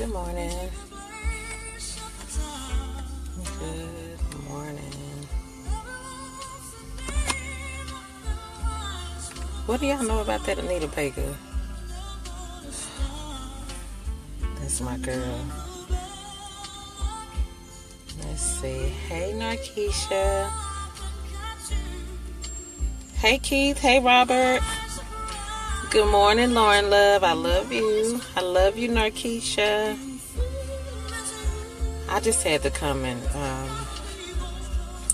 Good morning. Good morning. What do y'all know about that Anita Baker? That's my girl. Let's see. Hey, Narkeisha. Hey, Keith. Hey, Robert. Good morning, Lauren Love. I love you. I love you, Narkeisha. I just had to come and I'm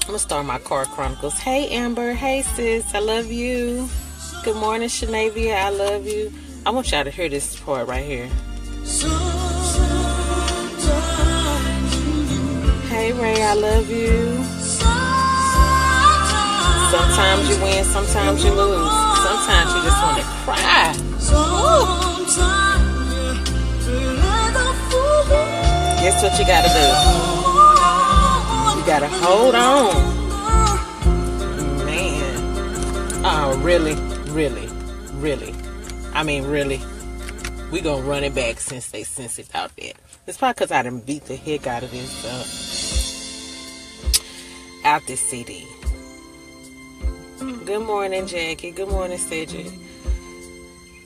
gonna start my car chronicles. Hey, Amber. Hey, sis. I love you. Good morning, Shanavia. I love you. I want y'all to hear this part right here. Hey, Ray. I love you. Sometimes you win, sometimes you lose. Sometimes you just want to cry. Guess what you got to do? You got to hold on. Man. Oh, really? I mean, really? We going to run it back since it out there. It's probably because I done beat the heck out of this, out this CD. Good morning, Jackie. Good morning, Cedric.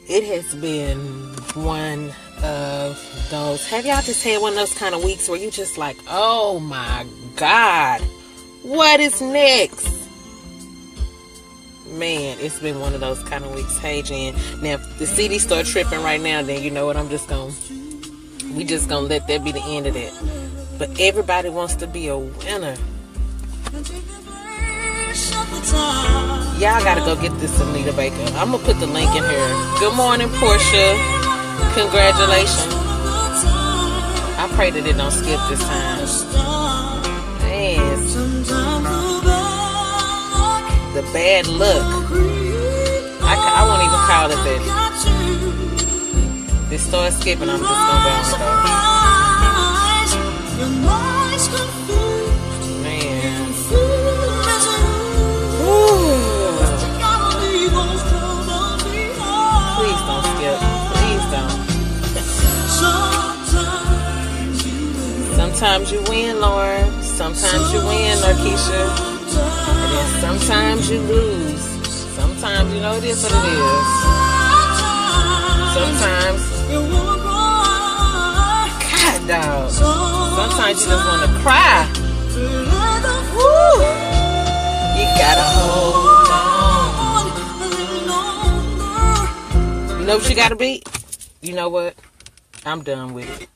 It has been one of those. Have y'all just had one of those kind of weeks where you just like, oh my God, what is next? Man, it's been one of those kind of weeks. Hey, Jen. Now, if the CD start tripping right now, then you know what? We just gonna let that be the end of that. But everybody wants to be a winner. Y'all gotta go get this Anita Baker. I'm gonna put the link in here. Good morning, Portia. Congratulations. I pray that it don't skip this time. Man, the bad luck. I won't even call it that. If it starts skipping, I'm just gonna go on it. Please don't skip. Please don't. Sometimes you win, Lauren. Sometimes you win, Narkeisha. And then sometimes you lose. Sometimes you know it is what it is. Sometimes, God, dog. Sometimes you just want to cry. Woo! You gotta hold on. You know what you gotta be? You know what? I'm done with it.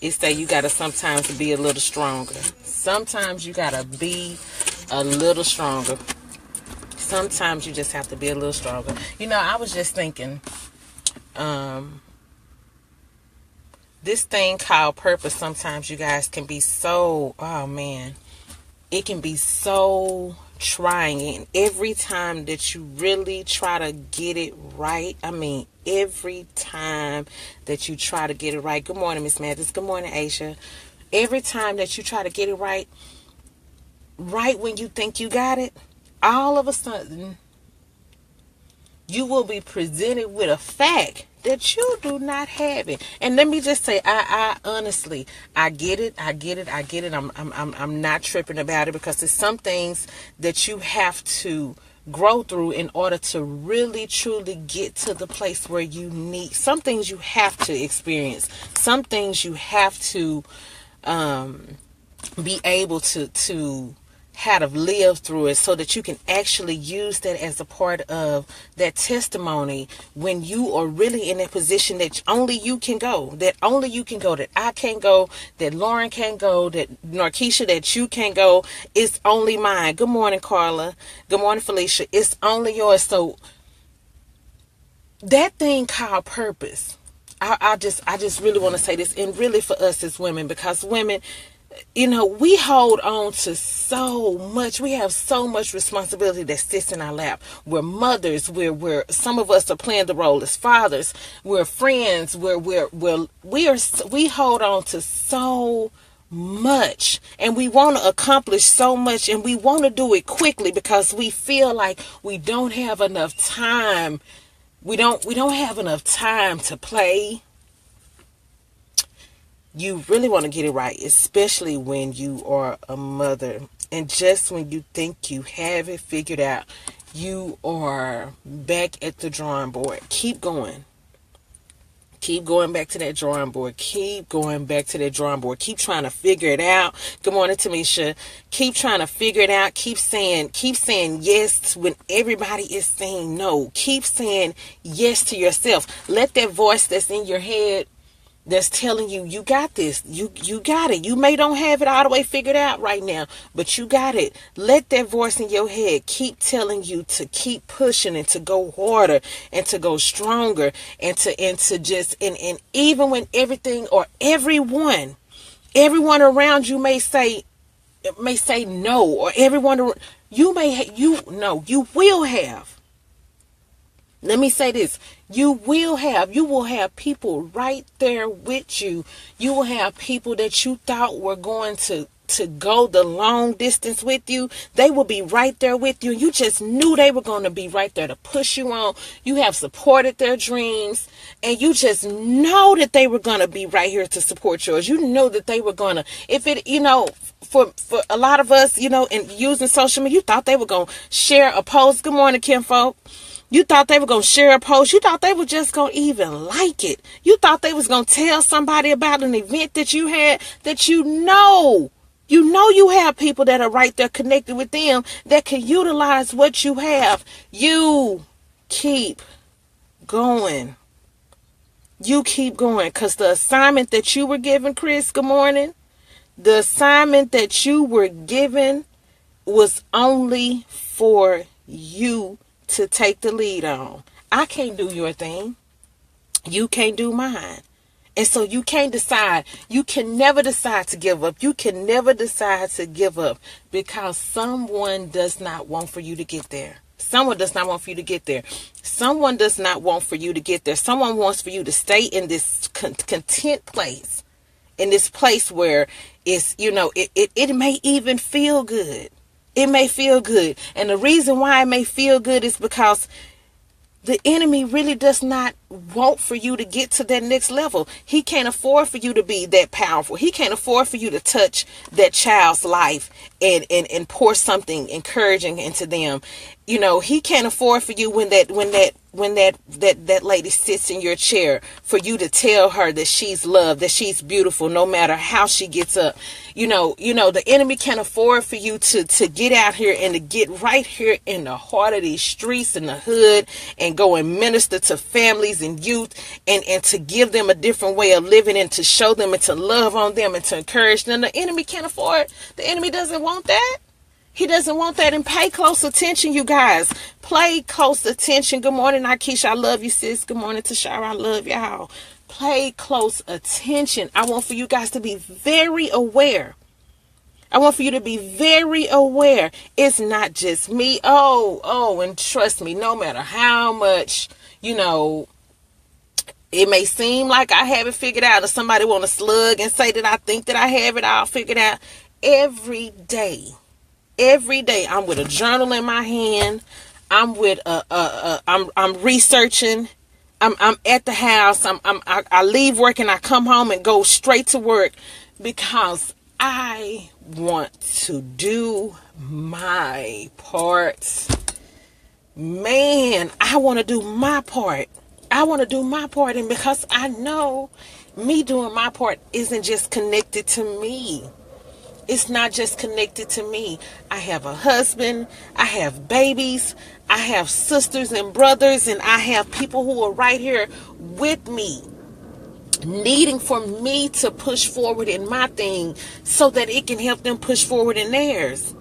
It's that you gotta sometimes be a little stronger. Sometimes you gotta be a little stronger. Sometimes you just have to be a little stronger. You know, I was just thinking, this thing called purpose, sometimes you guys can be so, oh man, it can be so trying. And every time that you really try to get it right, I mean, every time that you try to get it right. Good morning, Miss Mathis. Good morning, Aisha. Every time that you try to get it right when you think you got it, all of a sudden, you will be presented with a fact that you do not have it. And let me just say, I honestly, I get it. I'm not tripping about it, because there's some things that you have to grow through in order to really truly get to the place where you need. Some things you have to experience. Some things you have to be able to how to live through it, so that you can actually use that as a part of that testimony when you are really in a position that only you can go, that I can't go, that Lauren can't go, that Narkeisha, that you can't go. It's only mine. Good morning, Carla. Good morning, Felicia. It's only yours. So that thing called purpose, I just really want to say this, and really for us as women, because women, you know, we hold on to so much. We have so much responsibility that sits in our lap. We're mothers. We're some of us are playing the role as fathers. We're friends. We hold on to so much, and we want to accomplish so much, and we want to do it quickly because we feel like we don't have enough time. We don't have enough time to play. You really want to get it right, especially when you are a mother. And just when you think you have it figured out, you are back at the drawing board. Keep going. Keep going back to that drawing board. Keep going back to that drawing board. Keep trying to figure it out. Good morning, Tamisha. Keep trying to figure it out. Keep saying yes when everybody is saying no. Keep saying yes to yourself. Let that voice that's in your head that's telling you, you got this. You got it. You may don't have it all the way figured out right now, but you got it. Let that voice in your head keep telling you to keep pushing and to go harder and to go stronger and to just, and even when everything or everyone around you may say no, or everyone, you will have. Let me say this. You will have people right there with you. You will have people that you thought were going to go the long distance with you. They will be right there with you. You just knew they were going to be right there to push you on. You have supported their dreams, and you just know that they were going to be right here to support yours. You know that they were going to, if it, for a lot of us, in using social media, you thought they were going to share a post. Good morning, Kinfolk. You thought they were going to share a post. You thought they were just going to even like it. You thought they was going to tell somebody about an event that you had, that you have people that are right there connected with them that can utilize what you have. You keep going. You keep going, because the assignment that you were given, Chris, good morning. The assignment that you were given was only for you to take the lead on. I can't do your thing. You can't do mine. And so you can't decide. You can never decide to give up. You can never decide to give up because someone does not want for you to get there. Someone does not want for you to get there. Someone does not want for you to get there. Someone wants for you to stay in this content place. In this place where it's, it may even feel good. It may feel good. And the reason why it may feel good is because the enemy really does not want for you to get to that next level. He can't afford for you to be that powerful. He can't afford for you to touch that child's life and pour something encouraging into them. He can't afford for you when that lady sits in your chair, for you to tell her that she's loved, that she's beautiful, no matter how she gets up. The enemy can't afford for you to get out here and to get right here in the heart of these streets in the hood and go and minister to families and youth and to give them a different way of living and to show them and to love on them and to encourage them. The enemy can't afford. The enemy doesn't want that. He doesn't want that. And pay close attention, you guys. Play close attention. Good morning, Nikesha. I love you, sis. Good morning, Tashara. I love y'all. Pay close attention. I want for you guys to be very aware. I want for you to be very aware. It's not just me. And trust me, no matter how much, it may seem like I have it figured out, or somebody want to slug and say that I think that I have it all figured out. Every day, I'm with a journal in my hand. I'm with I'm researching. I'm at the house. I leave work and I come home and go straight to work because I want to do my part. Man, I want to do my part. And because I know me doing my part isn't just connected to me. It's not just connected to me. I have a husband. I have babies. I have sisters and brothers. And I have people who are right here with me, needing for me to push forward in my thing so that it can help them push forward in theirs.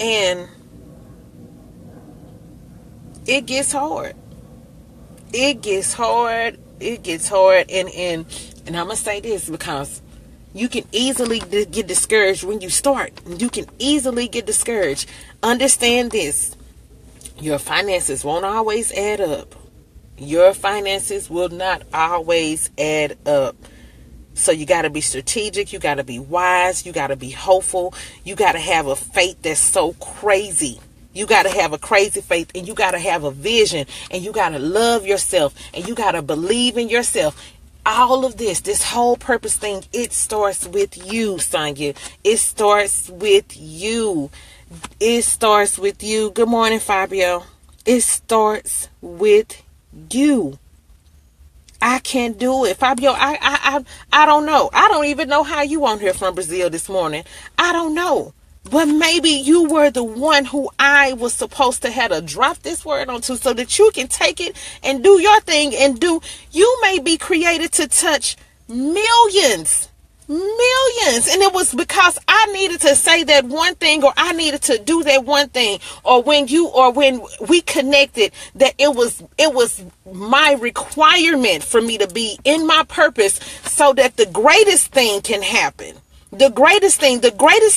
And it gets hard. And I'm going to say this because you can easily get discouraged when you start. You can easily get discouraged. Understand this. Your finances won't always add up. Your finances will not always add up. So you got to be strategic. You got to be wise. You got to be hopeful. You got to have a faith that's so crazy. You got to have a crazy faith, and you got to have a vision, and you got to love yourself, and you got to believe in yourself. all of this whole purpose thing, it starts with you, Sonya. It starts with you. It starts with you. Good morning, Fabio. It starts with you. I can't do it. Fabio, I don't know. I don't even know how you on here from Brazil this morning. I don't know. But maybe you were the one who I was supposed to have to drop this word onto so that you can take it and do your thing and do. You may be created to touch millions. And it was because I needed to say that one thing, or I needed to do that one thing, or when we connected, that it was my requirement for me to be in my purpose so that the greatest thing can happen. The greatest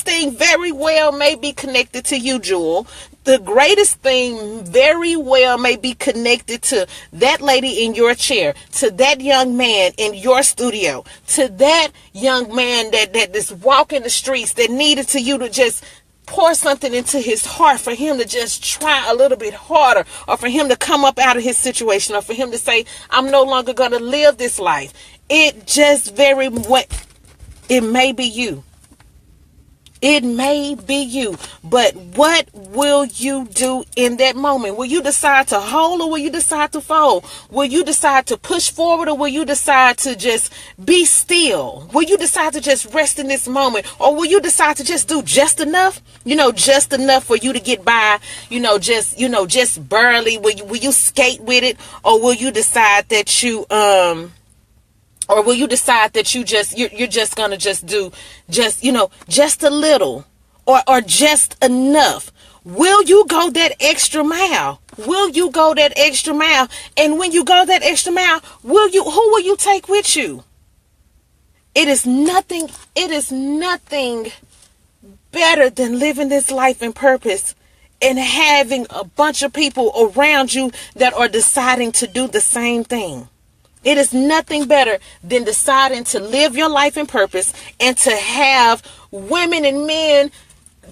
thing very well may be connected to you, Jewel. The greatest thing very well may be connected to that lady in your chair, to that young man in your studio, to that young man that is walking the streets that needed to you to just pour something into his heart, for him to just try a little bit harder, or for him to come up out of his situation, or for him to say, I'm no longer going to live this life. It just very well, it may be you. It may be you, but what will you do in that moment? Will you decide to hold, or will you decide to fold? Will you decide to push forward, or will you decide to just be still? Will you decide to just rest in this moment, or will you decide to just do just enough? Just enough for you to get by, just barely. Will you skate with it, or will you decide that you, or will you decide that you're just gonna just do just a little, or just enough? Will you go that extra mile? Will you go that extra mile? And when you go that extra mile, who will you take with you? It is nothing better than living this life in purpose and having a bunch of people around you that are deciding to do the same thing. It is nothing better than deciding to live your life in purpose and to have women and men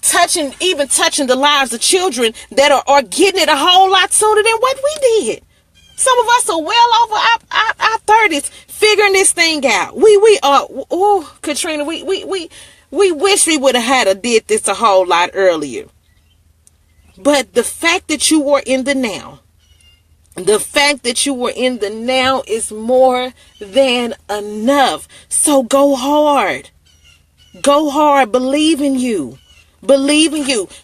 touching the lives of children that are getting it a whole lot sooner than what we did. Some of us are well over our 30s figuring this thing out. We are, Katrina, we wish we would have did this a whole lot earlier. But the fact that you are in the now, is more than enough. So go hard. Believe in you.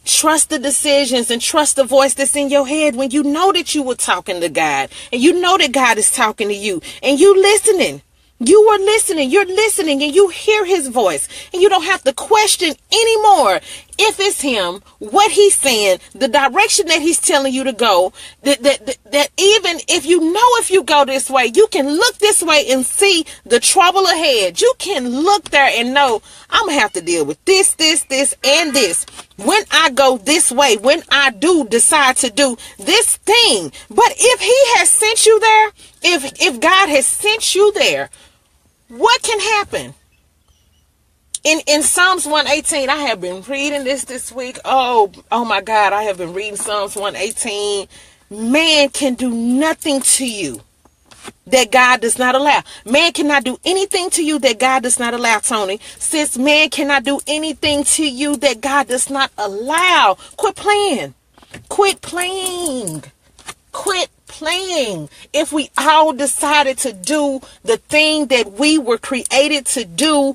Trust the decisions and trust the voice that's in your head when you know that you were talking to God and you know that God is talking to you and you listening. You're listening and you hear his voice, and you don't have to question anymore if it's him, what he's saying, the direction that he's telling you to go, that even if you go this way, you can look this way and see the trouble ahead. You can look there and know, I'm going to have to deal with this, and this. When I go this way, when I do decide to do this thing. But if he has sent you there, if God has sent you there, what can happen? In Psalms 118, I have been reading this week. Oh my God, I have been reading Psalms 118. Man can do nothing to you that God does not allow. Man cannot do anything to you that God does not allow, Tony. Sis, man cannot do anything to you that God does not allow. Quit playing. If we all decided to do the thing that we were created to do,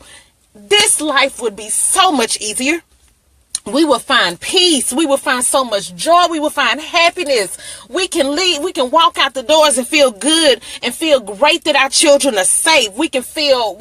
this life would be so much easier. We will find peace. We will find so much joy. We will find happiness. We can walk out the doors and feel good and feel great that our children are safe. We can feel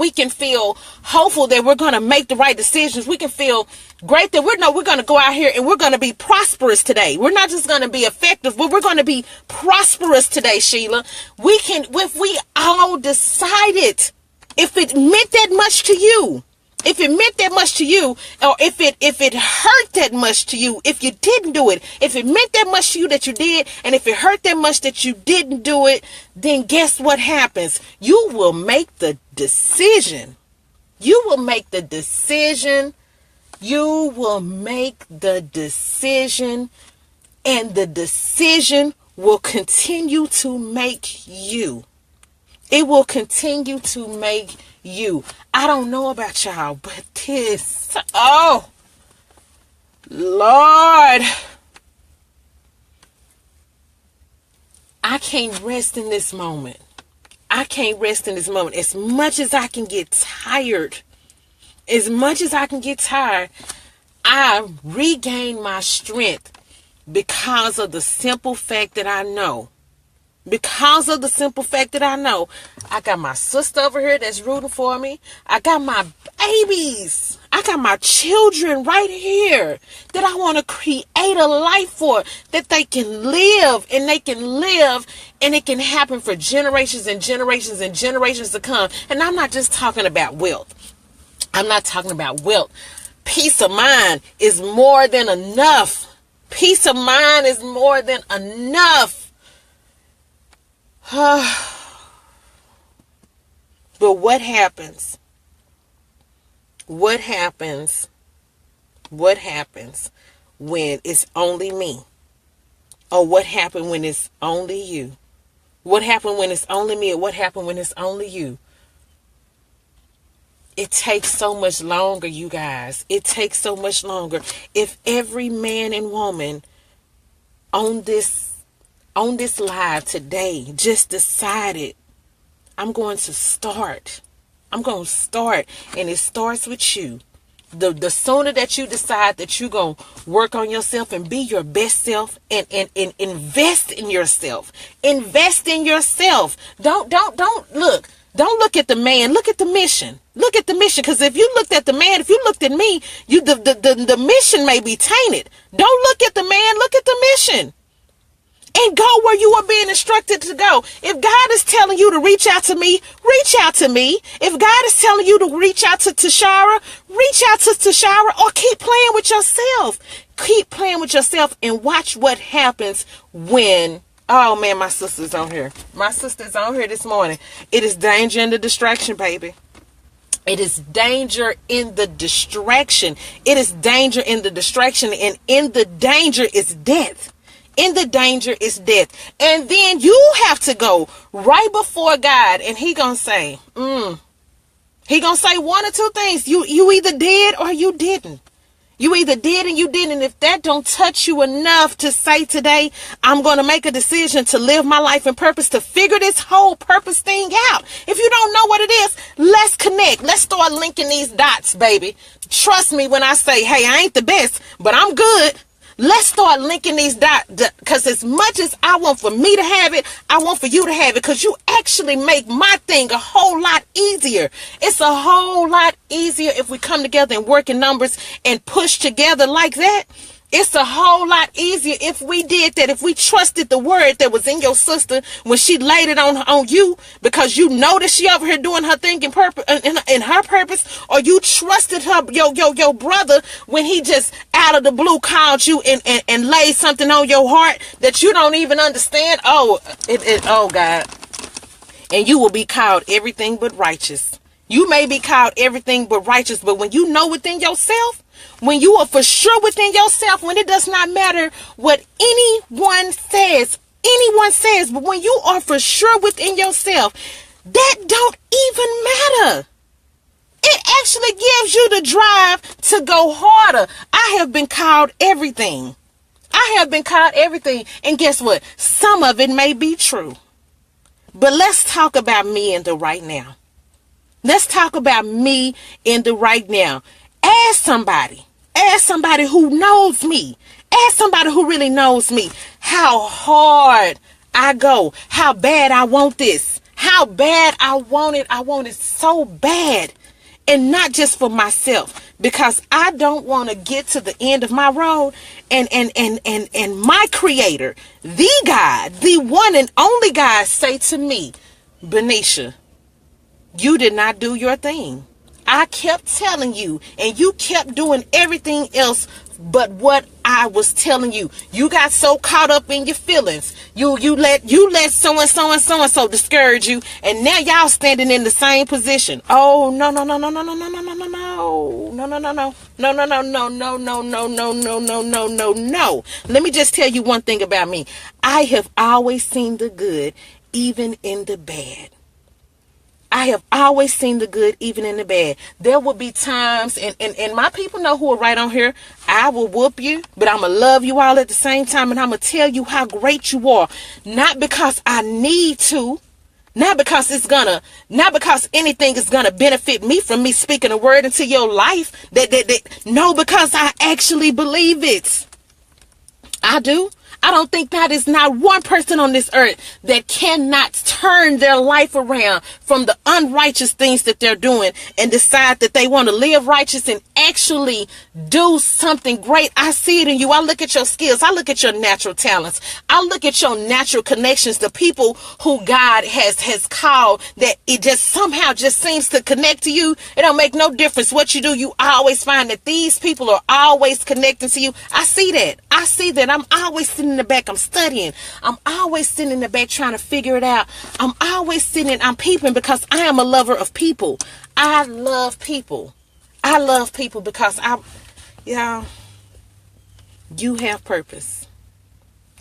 hopeful that we're going to make the right decisions. We can feel great that we're going to go out here and we're going to be prosperous today. We're not just going to be effective, but we're going to be prosperous today, Sheila. If we all decided, if it meant that much to you, or if it hurt that much to you, if you didn't do it, if it meant that much to you that you did, and if it hurt that much that you didn't do it, then guess what happens? You will make the decision. And the decision will continue to make you. It will continue to make you. I don't know about y'all, but this, oh, Lord, I can't rest in this moment. I can't rest in this moment. As much as I can get tired, I regain my strength because of the simple fact that I know. I got my sister over here that's rooting for me. I got my babies. I got my children right here that I want to create a life for, that they can live, and it can happen for generations and generations and generations to come. And I'm not just talking about wealth. Peace of mind is more than enough. But what happens? What happens when it's only me? Or what happened when it's only you? What happened when it's only me? Or what happened when it's only you? It takes so much longer, you guys. It takes so much longer. If every man and woman on this live today just decided, I'm going to start, and it starts with you. The sooner that you decide that you're going to work on yourself and be your best self, and invest in yourself. Don't look at the man. Look at the mission. Because if you looked at the man, if you looked at me, the mission may be tainted. Don't look at the man. Look at the mission. And go where you are being instructed to go. If God is telling you to reach out to me, reach out to me. If God is telling you to reach out to Tashara, reach out to Tashara, or keep playing with yourself. Keep playing with yourself and watch what happens when, oh man, my sister's on here. My sister's on here this morning. It is danger in the distraction, baby. It is danger in the distraction. And in the danger is death. And then you have to go right before God, and he gonna say one or two things. You either did or you didn't. You either did and you didn't. And if that don't touch you enough to say today, I'm going to make a decision to live my life in purpose, to figure this whole purpose thing out. If you don't know what it is, let's connect. Let's start linking these dots, baby. Trust me when I say, hey, I ain't the best, but I'm good. Let's start linking these dots, because as much as I want for me to have it, I want for you to have it, because you actually make my thing a whole lot easier. It's a whole lot easier if we come together and work in numbers and push together like that. It's a whole lot easier if we did that, if we trusted the word that was in your sister when she laid it on you, because you know that she over here doing her thing in her purpose, or you trusted her, your brother, when he just out of the blue called you and laid something on your heart that you don't even understand. Oh God. And you will be called everything but righteous. You may be called everything but righteous, but when you know within yourself, when you are for sure within yourself, when it does not matter what anyone says, but when you are for sure within yourself, that don't even matter. It actually gives you the drive to go harder. I have been called everything. And guess what? Some of it may be true. But let's talk about me in the right now. Ask somebody who knows me. Ask somebody who really knows me how hard I go, how bad I want this, how bad I want it. I want it so bad, and not just for myself, because I don't want to get to the end of my road and my creator, the God, the one and only God, say to me, Benicia, you did not do your thing. I kept telling you, and you kept doing everything else but what I was telling you. You got so caught up in your feelings. You let so and so discourage you, and now y'all standing in the same position. Oh no. Let me just tell you one thing about me. I have always seen the good even in the bad. I have always seen the good even in the bad. There will be times, and my people know who are right on here. I will whoop you, but I'm going to love you all at the same time, and I'm going to tell you how great you are. Not because I need to, not because not because anything is gonna benefit me from me speaking a word into your life. No, because I actually believe it. I do. I don't think that is not one person on this earth that cannot turn their life around from the unrighteous things that they're doing and decide that they want to live righteous and actually do something great. I see it in you. I look at your skills. I look at your natural talents. I look at your natural connections, the people who God has called, that it just somehow just seems to connect to you. It don't make no difference what you do. You always find that these people are always connecting to you. I see that. I see that. I'm always sitting in the back. I'm studying. I'm always sitting in the back trying to figure it out. I'm always sitting. I'm peeping because I am a lover of people. I love people. I love people because you have purpose.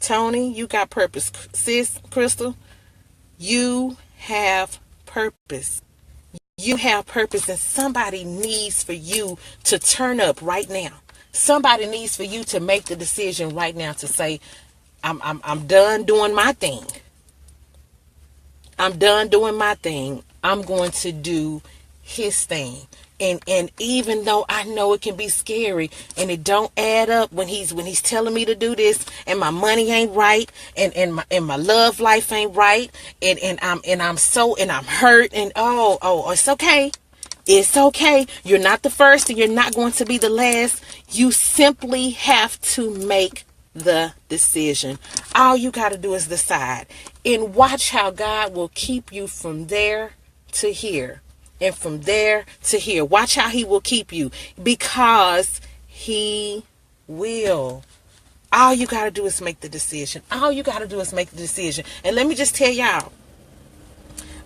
Tony, you got purpose. Sis, Crystal, you have purpose. You have purpose, and somebody needs for you to turn up right now. Somebody needs for you to make the decision right now to say, I'm done doing my thing. I'm done doing my thing. I'm going to do his thing. And even though I know it can be scary and it don't add up when he's telling me to do this, and my money ain't right, and my love life ain't right, and I'm hurt, and it's okay. It's okay. You're not the first and you're not going to be the last. You simply have to make the decision. All you got to do is decide, and watch how God will keep you from there to here and from there to here. Watch how he will keep you, because he will. All you got to do is make the decision. All you got to do is make the decision. And let me just tell y'all,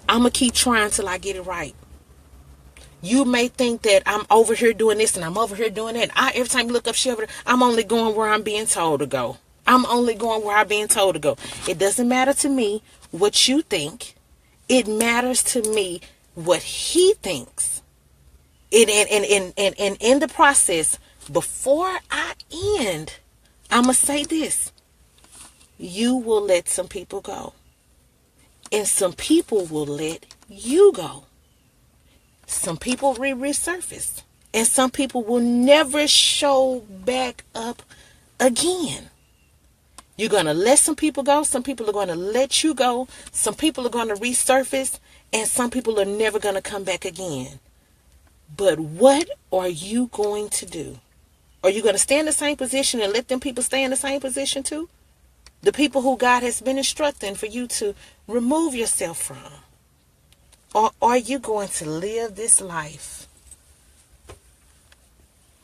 I'm going to keep trying till I get it right. You may think that I'm over here doing this and I'm over here doing that. Every time you look up Shiver, I'm only going where I'm being told to go. I'm only going where I'm being told to go. It doesn't matter to me what you think. It matters to me what he thinks. And in the process, before I end, I'm going to say this. You will let some people go. And some people will let you go. Some people will resurface, and some people will never show back up again. You're going to let some people go. Some people are going to let you go. Some people are going to resurface, and some people are never going to come back again. But what are you going to do? Are you going to stay in the same position and let them people stay in the same position too? The people who God has been instructing for you to remove yourself from. Or are you going to live this life?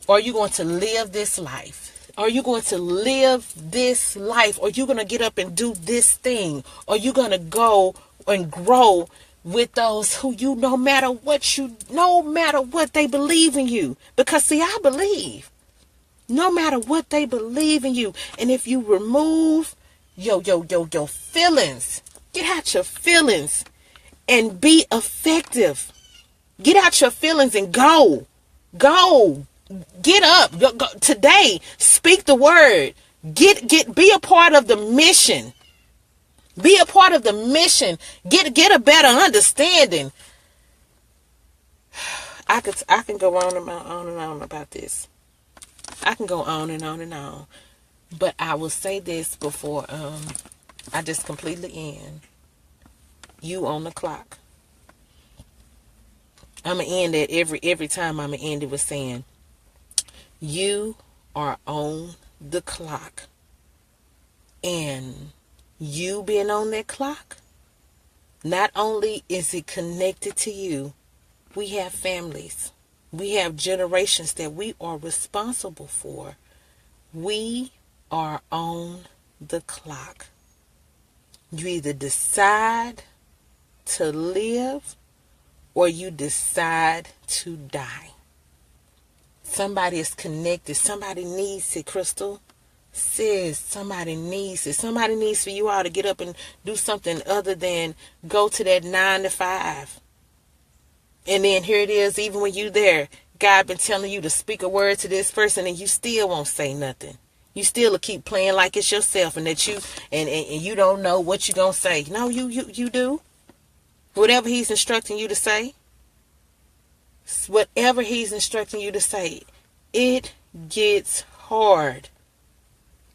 Are you going to live this life? Are you going to live this life? Are you going to get up and do this thing? Are you going to go and grow with those who no matter what they believe in you? Because see, I believe no matter what they believe in you. And if you remove your feelings, get out your feelings and be effective. Get out your feelings and go. Go. Get up. Go. Today, speak the word. Be a part of the mission. Be a part of the mission. Get a better understanding. I can go on and on about this. I can go on and on and on. But I will say this before I just completely end. You on the clock. I'm going to end it every time I'm going to end it with saying, you are on the clock. And you being on that clock, not only is it connected to you, we have families. We have generations that we are responsible for. We are on the clock. You either decide to live or you decide to die. Somebody is connected. Somebody needs it, Crystal. Sis, somebody needs it. Somebody needs for you all to get up and do something other than go to that 9 to 5. And then here it is, even when you there, God been telling you to speak a word to this person and you still won't say nothing. You still will keep playing like it's yourself and that you and you don't know what you gonna say. No, you do. Whatever he's instructing you to say, whatever he's instructing you to say, it gets hard.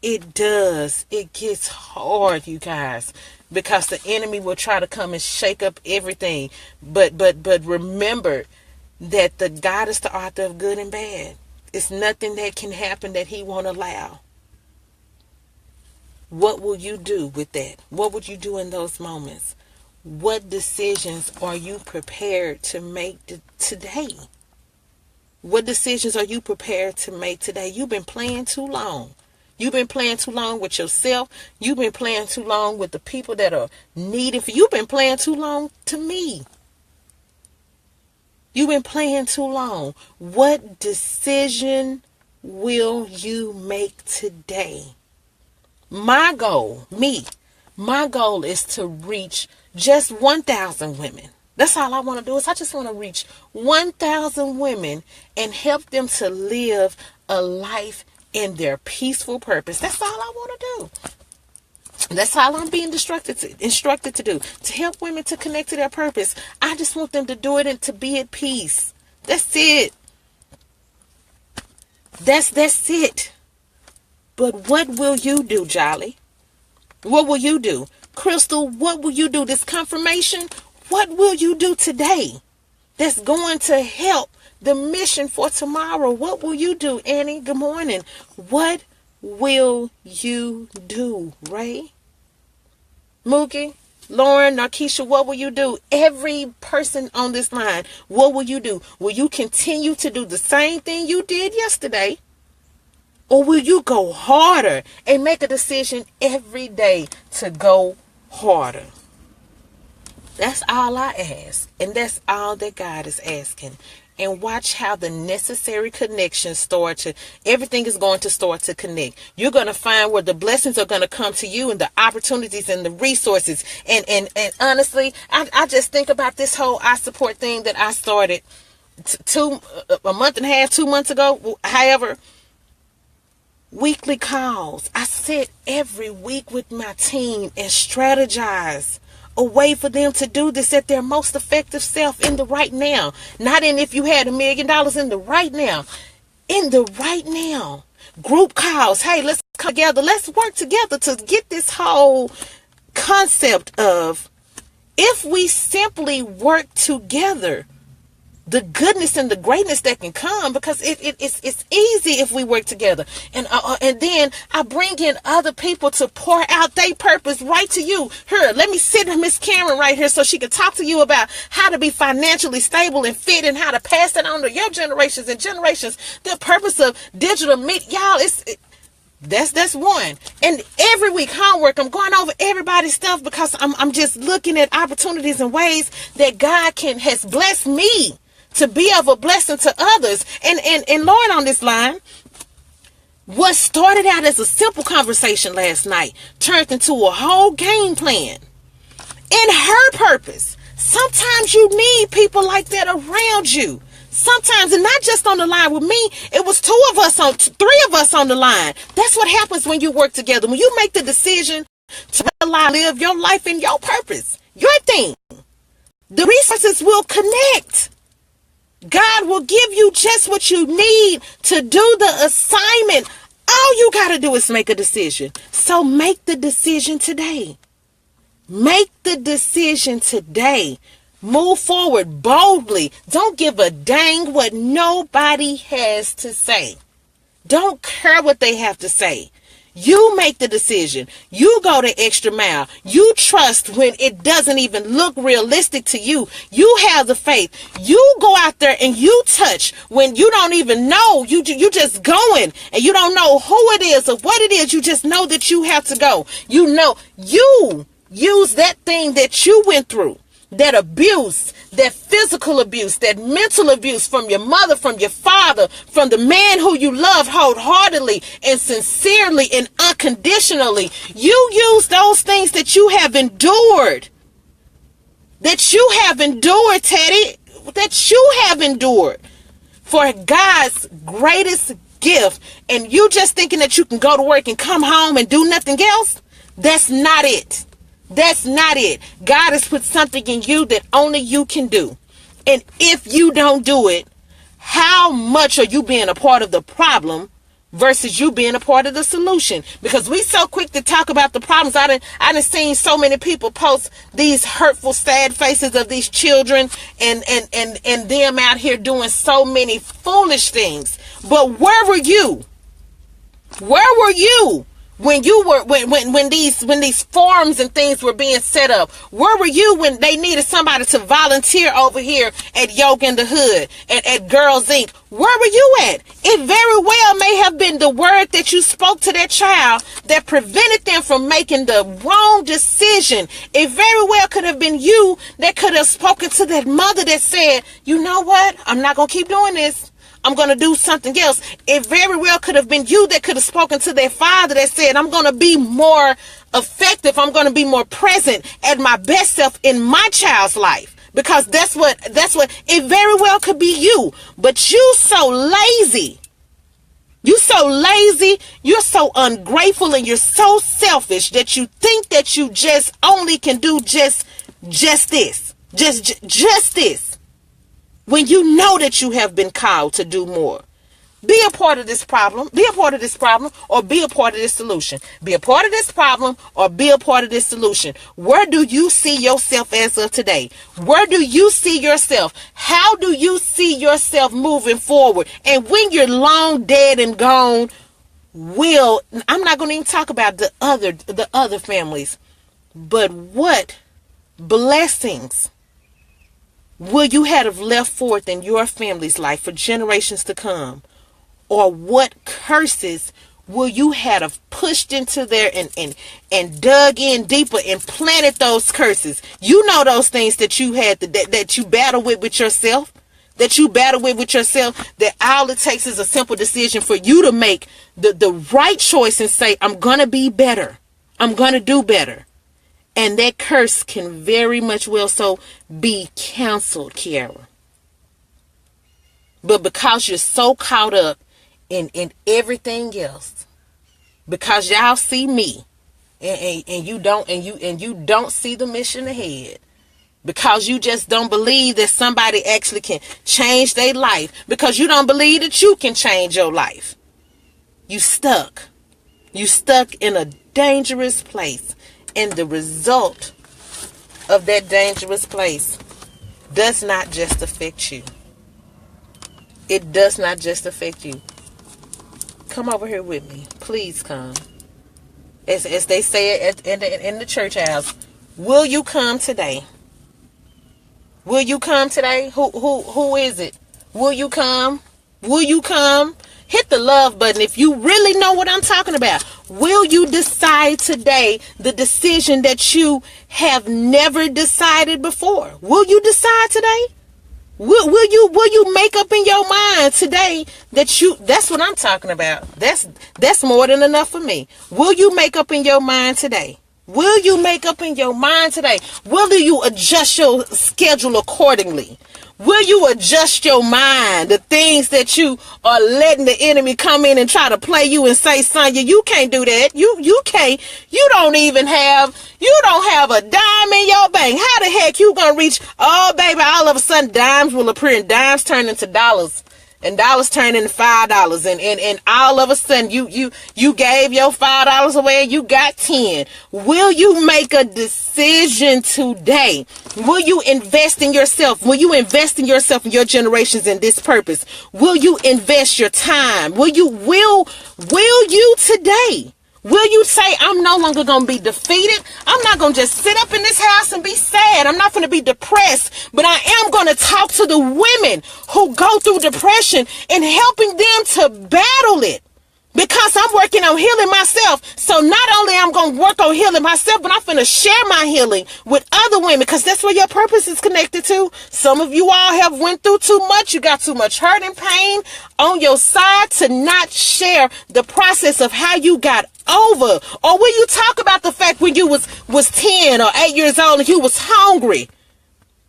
It does. It gets hard, you guys, because the enemy will try to come and shake up everything. But remember that the God is the author of good and bad. It's nothing that can happen that he won't allow. What will you do with that? What would you do in those moments? What decisions are you prepared to make today? What decisions are you prepared to make today? You've been playing too long. You've been playing too long with yourself. You've been playing too long with the people that are needing for you. You've been playing too long to me. You've been playing too long. What decision will you make today? My goal is to reach just 1,000 women. That's all I want to do. I just want to reach 1,000 women and help them to live a life in their peaceful purpose. That's all I want to do. That's all I'm being instructed to do. To help women to connect to their purpose. I just want them to do it and to be at peace. That's it. That's it. But what will you do, Jolly? What will you do? Crystal, what will you do? This confirmation, what will you do today that's going to help the mission for tomorrow? What will you do, Annie? Good morning. What will you do, Ray? Mookie, Lauren, Narkeisha, what will you do? Every person on this line, what will you do? Will you continue to do the same thing you did yesterday? Or will you go harder and make a decision every day to go harder? That's all I ask. And that's all that God is asking. And watch how the necessary connections everything is going to start to connect. You're going to find where the blessings are going to come to you and the opportunities and the resources. And honestly, I just think about this whole I support thing that I started a month and a half, 2 months ago. However, weekly calls. I sit every week with my team and strategize a way for them to do this at their most effective self in the right now. Not in if you had $1 million, in the right now. In the right now. Group calls. Hey, let's come together. Let's work together to get this whole concept of if we simply work together, the goodness and the greatness that can come, because it's easy if we work together. And then I bring in other people to pour out their purpose right to you. Here, let me sit Miss Karen right here so she can talk to you about how to be financially stable and fit and how to pass that on to your generations and generations. The purpose of digital media, y'all, that's one. And every week homework, I'm going over everybody's stuff because I'm just looking at opportunities and ways that God has blessed me to be of a blessing to others. And Lauren on this line, what started out as a simple conversation last night turned into a whole game plan. In her purpose, sometimes you need people like that around you. Sometimes, and not just on the line with me, it was three of us on the line. That's what happens when you work together. When you make the decision to live your life in your purpose, your thing, the resources will connect. God will give you just what you need to do the assignment. All you got to do is make a decision. So make the decision today. Make the decision today. Move forward boldly. Don't give a dang what nobody has to say. Don't care what they have to say. You make the decision. You go the extra mile. You trust when it doesn't even look realistic to you. You have the faith. You go out there and you touch when you don't even know. You just going and you don't know who it is or what it is. You just know that you have to go. You know, you use that thing that you went through, that abuse, that physical abuse, that mental abuse from your mother, from your father, from the man who you love wholeheartedly and sincerely and unconditionally. You use those things that you have endured. Teddy. that you have endured for God's greatest gift, and you just thinking that you can go to work and come home and do nothing else. That's not it. That's not it. God has put something in you that only you can do. And if you don't do it, how much are you being a part of the problem versus you being a part of the solution? Because we so quick to talk about the problems. I done seen so many people post these hurtful, sad faces of these children and them out here doing so many foolish things. But where were you? Where were you when you were when these forums and things were being set up? Where were you when they needed somebody to volunteer over here at Yoke in the Hood and at Girls Inc? Where were you at? It very well may have been the word that you spoke to that child that prevented them from making the wrong decision. It very well could have been you that could have spoken to that mother that said, you know what, I'm not gonna keep doing this, I'm going to do something else. It very well could have been you that could have spoken to their father that said, I'm going to be more effective. I'm going to be more present at my best self in my child's life. Because that's what it very well could be you. But you so lazy. You so lazy. You're so ungrateful and you're so selfish that you think that you just only can do just this. Just this. When you know that you have been called to do more. Be a part of this problem. Be a part of this problem or be a part of this solution. Be a part of this problem or be a part of this solution. Where do you see yourself as of today? Where do you see yourself? How do you see yourself moving forward? And when you're long dead and gone, I'm not going to even talk about the other families, but what blessings will you have left forth in your family's life for generations to come? Or what curses will you have pushed into there and dug in deeper and planted those curses? You know those things that you had that you battle with yourself, that all it takes is a simple decision for you to make the right choice and say, I'm going to be better. I'm going to do better. And that curse can very much well so be canceled, Kiara. But because you're so caught up in everything else, because y'all see me and you don't see the mission ahead, because you just don't believe that somebody actually can change their life, because you don't believe that you can change your life, you stuck in a dangerous place. And the result of that dangerous place does not just affect you. It does not just affect you. Come over here with me. Please come. As they say in the church house, will you come today? Will you come today? Who is it? Will you come? Will you come? Hit the love button if you really know what I'm talking about. Will you decide today the decision that you have never decided before? Will you decide today? Will you make up in your mind today that's what I'm talking about. That's more than enough for me. Will you make up in your mind today? Will you make up in your mind today? Will you adjust your schedule accordingly? Will you adjust your mind? The things that you are letting the enemy come in and try to play you and say, Sonya, you can't do that. You can't. You don't have a dime in your bank. How the heck you gonna reach? Oh, baby, all of a sudden dimes will appear and dimes turn into dollars. And dollars turn into $5, and all of a sudden you gave your $5 away and you got 10. Will you make a decision today? Will you invest in yourself? Will you invest in yourself and your generations in this purpose? Will you invest your time? Will you today? Will you say, I'm no longer going to be defeated? I'm not going to just sit up in this house and be sad. I'm not going to be depressed, but I am going to talk to the women who go through depression and helping them to battle it. Because I'm working on healing myself. So not only I'm going to work on healing myself, but I'm going to share my healing with other women, because that's where your purpose is connected to. Some of you all have went through too much. You got too much hurt and pain on your side to not share the process of how you got over. Or will you talk about the fact when you was 10 or 8 years old and you was hungry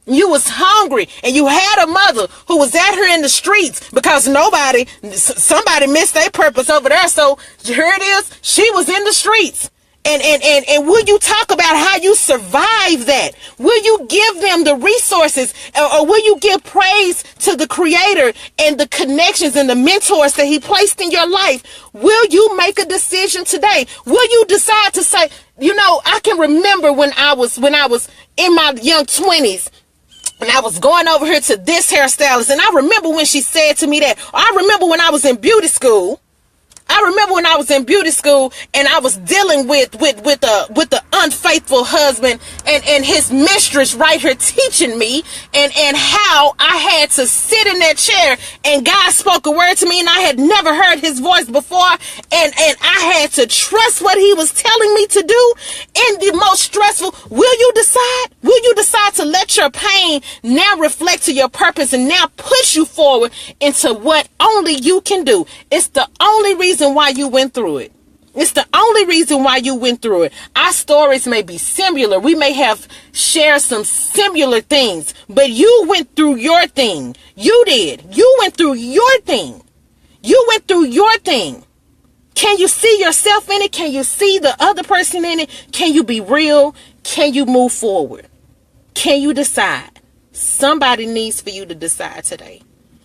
You was hungry and you had a mother who was at her in the streets because somebody missed their purpose over there. So here it is. She was in the streets. And will you talk about how you survive that? Will you give them the resources, or will you give praise to the Creator and the connections and the mentors that He placed in your life? Will you make a decision today? Will you decide to say, I can remember when I was in my young 20s, and I was going over here to this hairstylist, and I remember when she said to me that. I remember when I was in beauty school. And I was dealing with the unfaithful husband and his mistress right here teaching me and how I had to sit in that chair, and God spoke a word to me and I had never heard His voice before, and I had to trust what He was telling me to do in the most stressful. Will you decide to let your pain now reflect to your purpose and now push you forward into what only you can do? It's the only reason why you went through it. It's the only reason why you went through it. Our stories may be similar. We may have shared some similar things, but you went through your thing. You did. You went through your thing. Can you see yourself in it? Can you see the other person in it? Can you be real? Can you move forward? Can you decide? Somebody needs for you to decide today.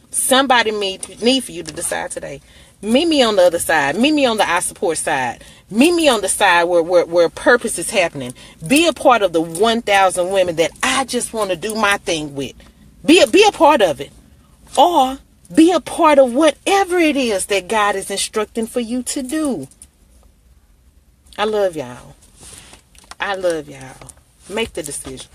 Somebody need for you to decide today. Meet me on the other side. Meet me on the I support side. Meet me on the side where purpose is happening. Be a part of the 1,000 women that I just want to do my thing with. Be a part of it. Or be a part of whatever it is that God is instructing for you to do. I love y'all. Make the decision.